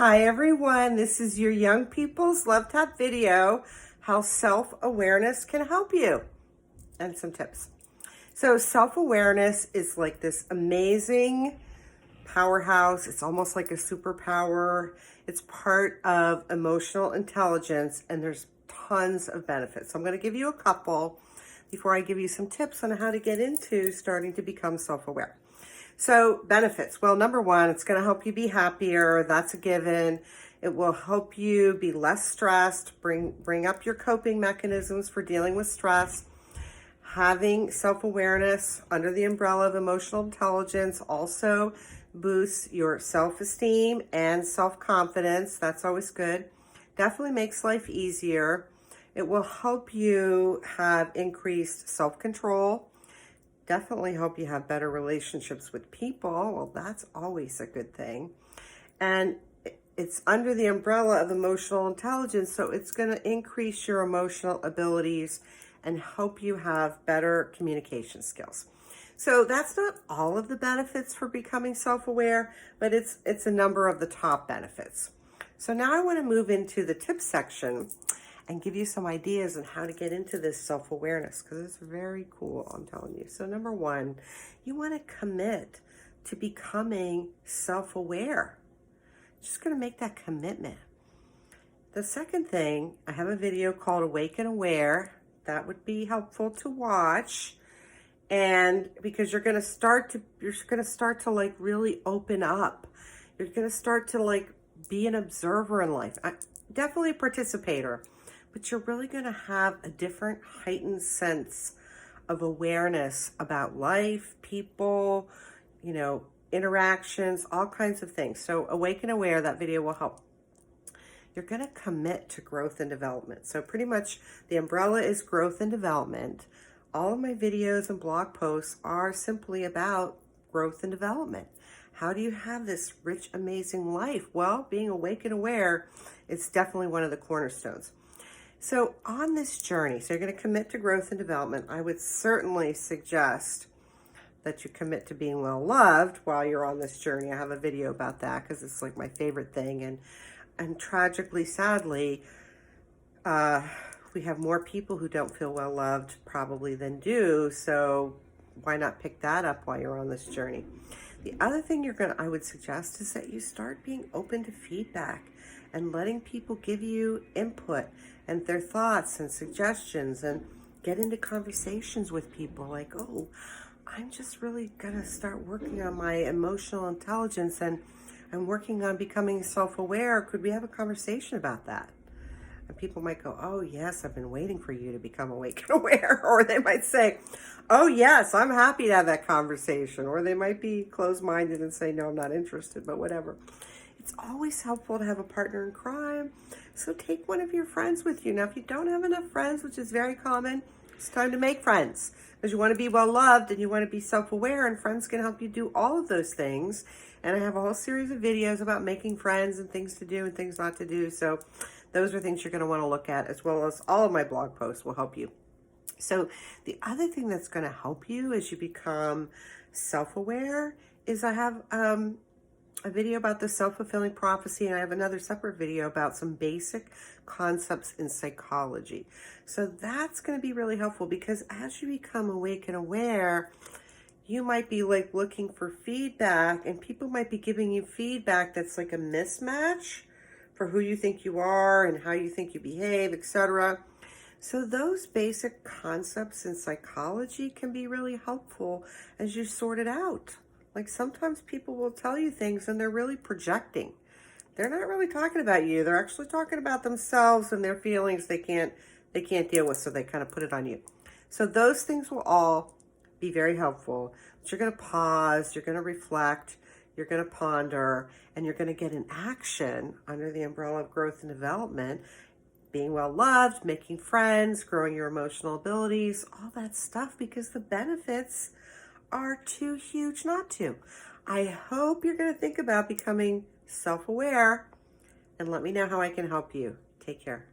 Hi everyone, this is your Young People's Love Tap video, how self-awareness can help you, and some tips. So self-awareness is like this amazing powerhouse. It's almost like a superpower. It's part of emotional intelligence, and there's tons of benefits. So I'm going to give you a couple before I give you some tips on how to get into starting to become self-aware. So benefits, well, number one, it's going to help you be happier. That's a given. It will help you be less stressed, bring up your coping mechanisms for dealing with stress. Having self-awareness under the umbrella of emotional intelligence also boosts your self-esteem and self-confidence. That's always good. Definitely makes life easier. It will help you have increased self-control. Definitely hope you have better relationships with people. Well, that's always a good thing. And it's under the umbrella of emotional intelligence, so it's going to increase your emotional abilities and help you have better communication skills. So that's not all of the benefits for becoming self-aware, but it's a number of the top benefits. So now I want to move into the tips section and give you some ideas on how to get into this self-awareness, because it's very cool, I'm telling you. So number one, you want to commit to becoming self-aware. Just going to make that commitment. The second thing, I have a video called Awake and Aware. That would be helpful to watch. And because you're going to start to like really open up. You're going to start to like be an observer in life. Definitely a participator. But you're really going to have a different heightened sense of awareness about life, people, interactions, all kinds of things. So Awake and Aware, that video will help. You're going to commit to growth and development. So pretty much the umbrella is growth and development. All of my videos and blog posts are simply about growth and development. How do you have this rich, amazing life? Well, being awake and aware is definitely one of the cornerstones. So on this journey, so you're going to commit to growth and development, I would certainly suggest that you commit to being well loved while you're on this journey. I have a video about that because it's like my favorite thing. And tragically, sadly, we have more people who don't feel well loved probably than do. So why not pick that up while you're on this journey? The other thing I would suggest is that you start being open to feedback and letting people give you input and their thoughts and suggestions, and get into conversations with people like, oh, I'm just really gonna start working on my emotional intelligence and I'm working on becoming self-aware. Could we have a conversation about that? And people might go, oh yes, I've been waiting for you to become awake and aware. Or they might say, oh yes, I'm happy to have that conversation. Or they might be closed-minded and say, no, I'm not interested, but whatever. It's always helpful to have a partner in crime. So take one of your friends with you. Now, if you don't have enough friends, which is very common, it's time to make friends, because you want to be well loved and you want to be self-aware, and friends can help you do all of those things. And I have a whole series of videos about making friends and things to do and things not to do. So those are things you're going to want to look at, as well as all of my blog posts will help you. So the other thing that's going to help you as you become self-aware is I have a video about the self-fulfilling prophecy, and I have another separate video about some basic concepts in psychology. So that's going to be really helpful, because as you become awake and aware, you might be like looking for feedback, and people might be giving you feedback that's like a mismatch for who you think you are and how you think you behave, etc. So those basic concepts in psychology can be really helpful as you sort it out. Like sometimes people will tell you things and they're really projecting. They're not really talking about you. They're actually talking about themselves and their feelings they can't deal with, so they kind of put it on you. So those things will all be very helpful. But you're going to pause, you're going to reflect, you're going to ponder, and you're going to get an action under the umbrella of growth and development, being well loved, making friends, growing your emotional abilities, all that stuff, because the benefits are too huge not to. I hope you're going to think about becoming self-aware, and let me know how I can help you. Take care.